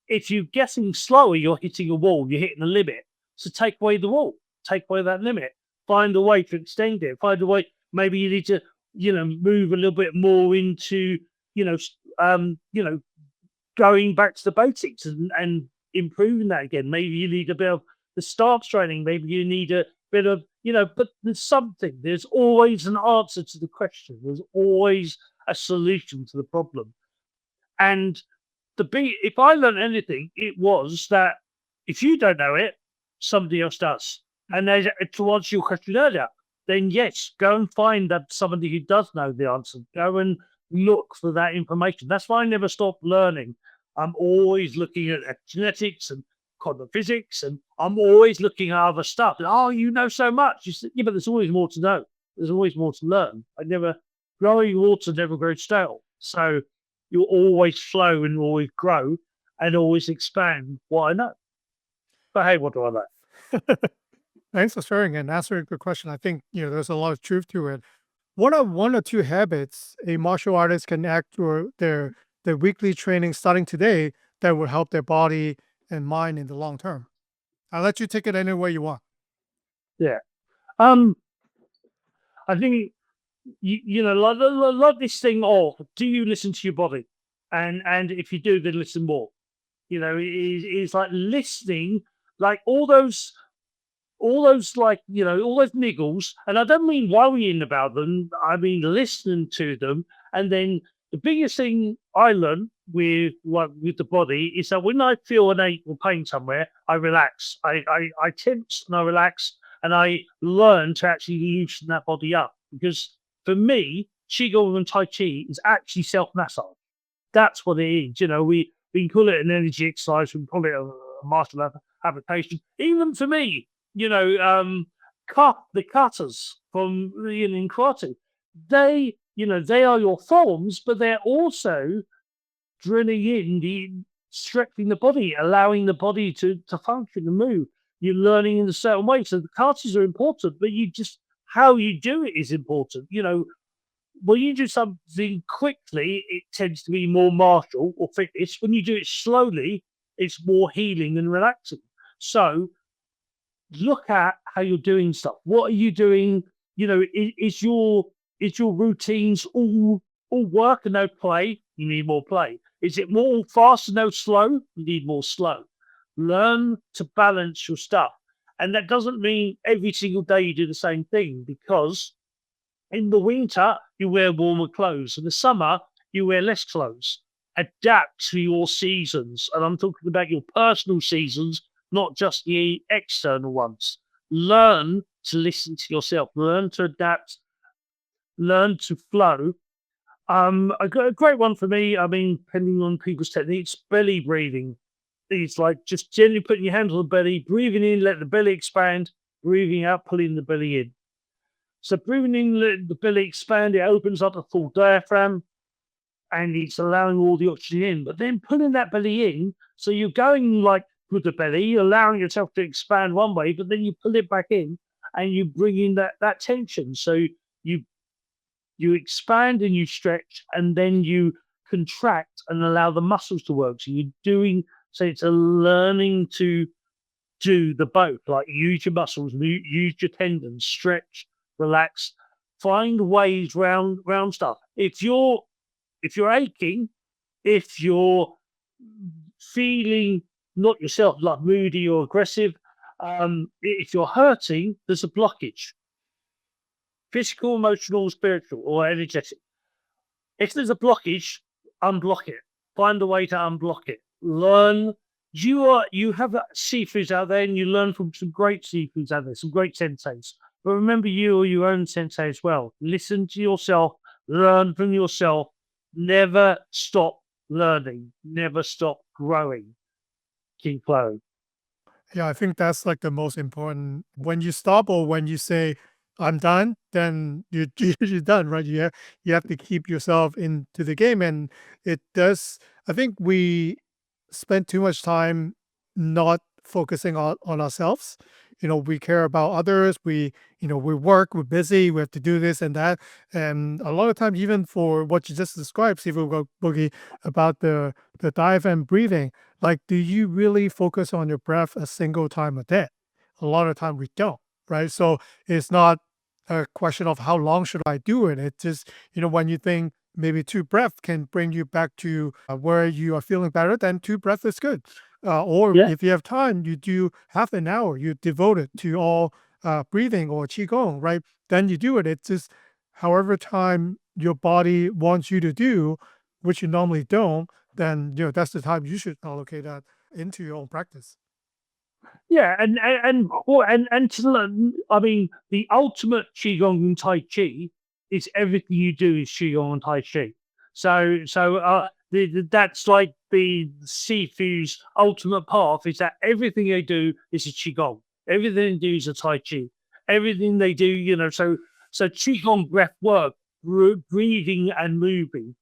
if you're getting slower, you're hitting a wall. You're hitting a limit. So take away the wall. Take away that limit. Find a way to extend it. Find a way. Maybe you need to, move a little bit more into, you know, going back to the basics and improving that again. Maybe you need a bit of the stance training. Maybe you need a bit of, but there's something. There's always an answer to the question. There's always a solution to the problem. And if I learned anything, it was that if you don't know it, somebody else does. And to answer your question earlier, then yes, go and find that somebody who does know the answer. Go and look for that information. That's why I never stop learning. I'm always looking at genetics and quantum physics, and I'm always looking at other stuff. And, you know so much. You say, yeah, but there's always more to know. There's always more to learn. Growing water never grows stale. So you'll always flow and always grow and always expand what I know. But hey, what do I know? Thanks for sharing and answering the question. I think there's a lot of truth to it. What are one or two habits a martial artist can act to their weekly training starting today that will help their body and mind in the long term? I'll let you take it any way you want. Yeah. I think like this thing of, do you listen to your body? And if you do, then listen more. It's like listening, like all those like, all those niggles. And I don't mean worrying about them. I mean listening to them. And then the biggest thing I learned with the body is that when I feel an ache or pain somewhere, I relax. I tense and I relax, and I learn to actually loosen that body up. Because for me, Qigong and Tai Chi is actually self-massage. That's what it is. We can call it an energy exercise. We can call it a martial application. Even for me, the katas from in karate, they are your forms, but they're also drilling in stretching the body, allowing the body to function and move. You're learning in a certain way. So the katas are important, but how you do it is important. When you do something quickly, it tends to be more martial or fitness. When you do it slowly, it's more healing and relaxing. So look at how you're doing stuff. What are you doing? Is your routines all work and no play? You need more play. Is it more fast and no slow? You need more slow. Learn to balance your stuff. And that doesn't mean every single day you do the same thing, because in the winter, you wear warmer clothes. In the summer, you wear less clothes. Adapt to your seasons. And I'm talking about your personal seasons, not just the external ones. Learn to listen to yourself. Learn to adapt. Learn to flow. A great one for me, depending on people's techniques, belly breathing. It's like just gently putting your hands on the belly, breathing in, let the belly expand, breathing out, pulling the belly in. So breathing in, let the belly expand, it opens up the full diaphragm, and it's allowing all the oxygen in. But then pulling that belly in, so you're going like with the belly, you're allowing yourself to expand one way, but then you pull it back in and you bring in that tension. So you expand and you stretch, and then you contract and allow the muscles to work. So it's a learning to do the both, like use your muscles, use your tendons, stretch, relax, find ways round stuff. If you're aching, if you're feeling not yourself, like moody or aggressive, if you're hurting, there's a blockage. Physical, emotional, spiritual, or energetic. If there's a blockage, unblock it. Find a way to unblock it. Learn. You have sifus out there, and you learn from some great sifus out there, some great senseis. But remember, you are your own sensei as well. Listen to yourself. Learn from yourself. Never stop learning. Never stop growing. Keep flowing. Yeah, I think that's like the most important. When you stop or when you say, I'm done, then you're done, right? You have to keep yourself into the game, and it does. I think we spend too much time not focusing on ourselves. We care about others. We work. We're busy. We have to do this and that, and a lot of times, even for what you just described, Sifu Boogie, about the diaphragm breathing. Like, do you really focus on your breath a single time a day? A lot of time we don't, right? So it's not a question of how long should I do it. It's just, when you think maybe two breaths can bring you back to where you are feeling better, then two breaths is good. Or Yeah. if you have time, you do half an hour, you devote it to all breathing or Qigong, right? Then you do it. It's just however time your body wants you to do, which you normally don't, then, that's the time you should allocate that into your own practice. Yeah, and to learn, I mean, the ultimate qigong and tai chi is everything you do is qigong and tai chi. That's like the Sifu's ultimate path is that everything they do is a qigong, everything they do is a tai chi, everything they do, so qigong breath work, breathing and moving.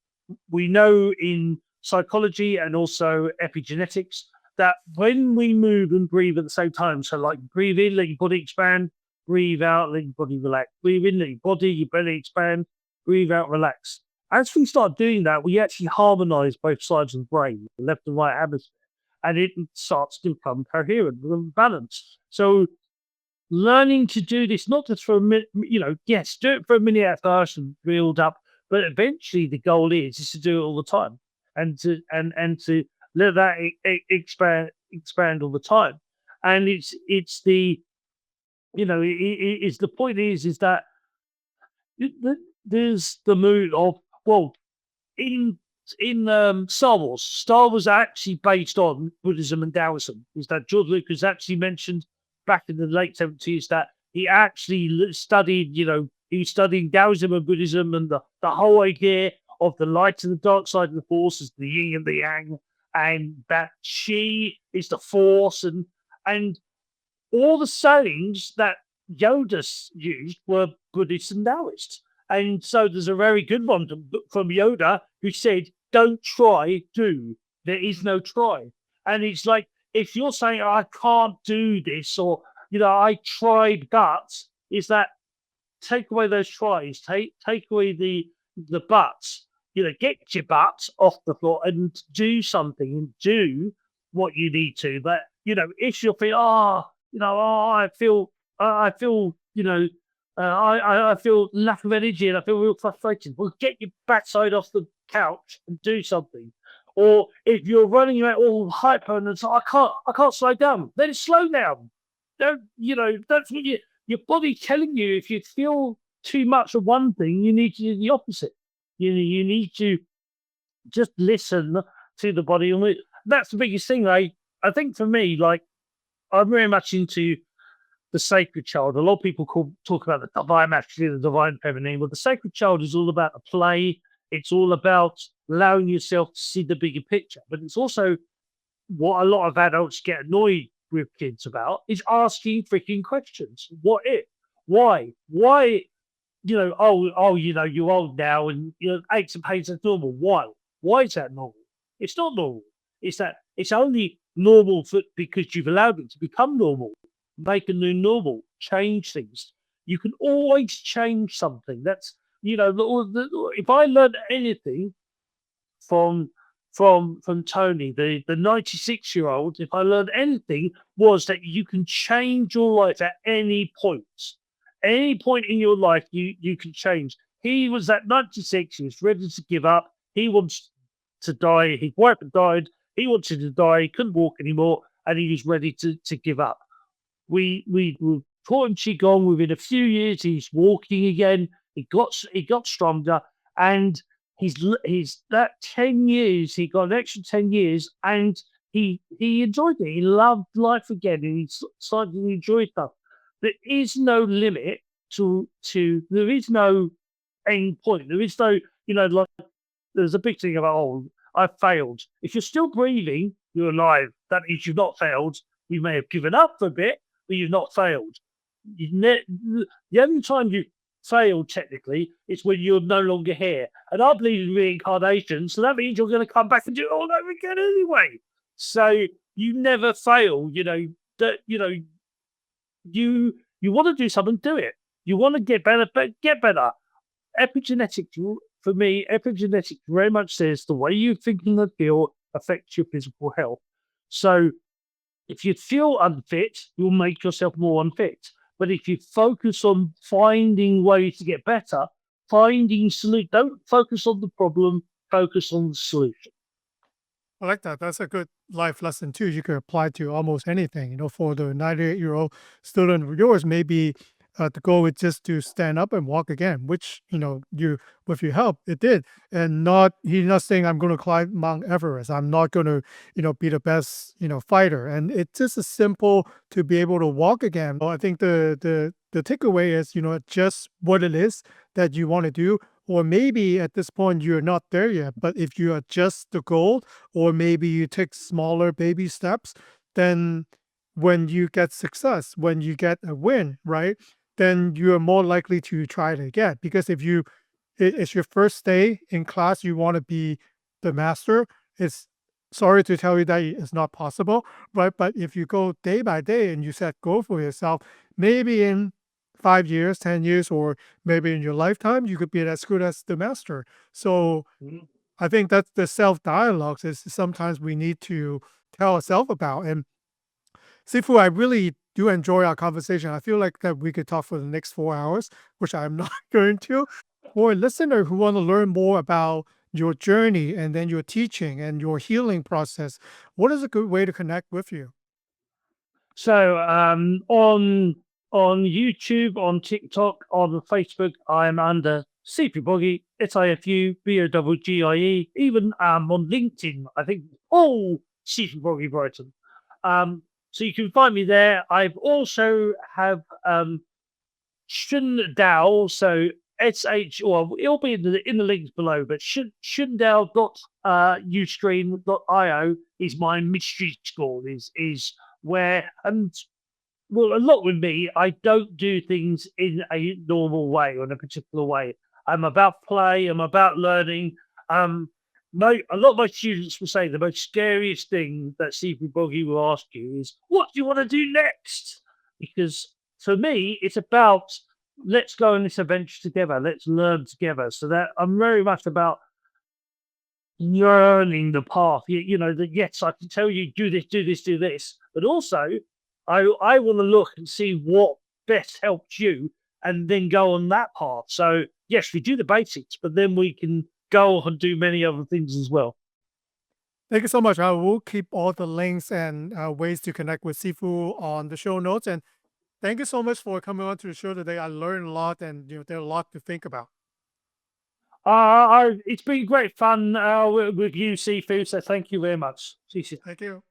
We know in psychology and also epigenetics that when we move and breathe at the same time, so like breathe in, let your body expand, breathe out, let your body relax. Breathe in, let your belly expand, breathe out, relax. As we start doing that, we actually harmonize both sides of the brain, the left and right hemisphere, and it starts to become coherent and balanced. So learning to do this, not just for a minute, yes, do it for a minute at first and build up, but eventually the goal is to do it all the time and to let that expand all the time. And it's the it's the point is that there's the mood of, well, in Star Wars. Star Wars are actually based on Buddhism and Taoism. Is that George Lucas actually mentioned back in the late 70s that he actually studied, he was studying Taoism and Buddhism and the whole idea of the light and the dark side of the force is the yin and the yang, and that chi is the force, and all the sayings that used were Buddhist and Taoist. And so there's a very good one from Yoda who said, "Don't try, do. There is no try." And it's like, if you're saying, "I can't do this," or, "I tried guts," is that take away those tries, take away the buts, get your butt off the floor and do something and do what you need to. But if you feel, I feel, I feel lack of energy and I feel real frustrated. Well, get your backside off the couch and do something. Or if you're running around all hyper and it's like, I can't slow down, then slow down. Don't forget your body telling you if you feel too much of one thing, you need to do the opposite. You need to just listen to the body. And that's the biggest thing. I think for me, like, I'm very much into the sacred child. A lot of people talk about the divine masculine, the divine feminine. But the sacred child is all about the play. It's all about allowing yourself to see the bigger picture. But it's also what a lot of adults get annoyed with kids about is asking freaking questions. What if? Why? Why? You're old now and aches and pains are normal. Why? Why is that normal? It's not normal. It's that it's only normal because you've allowed it to become normal. Make a new normal. Change things. You can always change something. That's if I learned anything from Tony, the 96-year-old, if I learned anything, was that you can change your life at any point. Any point in your life, you can change. He was at 96. He was ready to give up. He wants to die. His wife had died. He wanted to die. He couldn't walk anymore, and he was ready to give up. We taught him qigong. Within a few years, he's walking again. He got stronger, and he's that 10 years. He got an extra 10 years, and he enjoyed it. He loved life again, and he started to enjoy stuff. There is no limit to. There is no end point. There is no like. There's a big thing about, I failed. If you're still breathing, you're alive. That means you've not failed. You may have given up for a bit, but you've not failed. the only time you fail technically is when you're no longer here. And I believe in reincarnation, so that means you're going to come back and do it all over again anyway. So you never fail. That you want to do something, do it. You want to get better, but get better. Epigenetics, for me, epigenetics very much says the way you think and feel affects your physical health. So if you feel unfit, you'll make yourself more unfit. But if you focus on finding ways to get better, don't focus on the problem, focus on the solution. I like that. That's a good life lesson too. You could apply to almost anything. For the 98-year-old student of yours, maybe the goal is just to stand up and walk again, which you with your help it did, and not he's not saying I'm going to climb Mount Everest. I'm not going to be the best fighter, and it's just as simple to be able to walk again. I think the takeaway is just what it is that you want to do. Or maybe at this point you're not there yet, but if you adjust the goal, or maybe you take smaller baby steps, then when you get success, when you get a win, right, then you are more likely to try it again. Because if it's your first day in class, you want to be the master, it's sorry to tell you that it's not possible, right? But if you go day by day and you set goal for yourself, maybe in 5 years, 10 years, or maybe in your lifetime, you could be as good as the master. So Mhm. I think that's the self dialogues is sometimes we need to tell ourselves about. And Sifu, I really do enjoy our conversation. I feel like that we could talk for the next 4 hours, which I'm not going to. For a listener who want to learn more about your journey and then your teaching and your healing process, what is a good way to connect with you? So on YouTube, on TikTok, on Facebook, I'm under Sifu Boggie, SIFU Even on LinkedIn, I think Sifu Boggie Brighton. So you can find me there. I've also have Shun Dao, so well, it'll be in the links below, but shundao.ustream.io is my mystery school, is where, and well, a lot with me, I don't do things in a normal way or in a particular way. I'm about play, I'm about learning. Um, a lot of my students will say the most scariest thing that Stephen Boggy will ask you is, what do you want to do next? Because for me, it's about let's go on this adventure together, let's learn together. So that I'm very much about learning the path. That yes, I can tell you do this, do this, do this, but also I want to look and see what best helps you, and then go on that path. So yes, we do the basics, but then we can go and do many other things as well. Thank you so much. I will keep all the links and ways to connect with Sifu on the show notes. And thank you so much for coming on to the show today. I learned a lot, and there's a lot to think about. It's been great fun with you, Seafood. So thank you very much. See you soon. Thank you.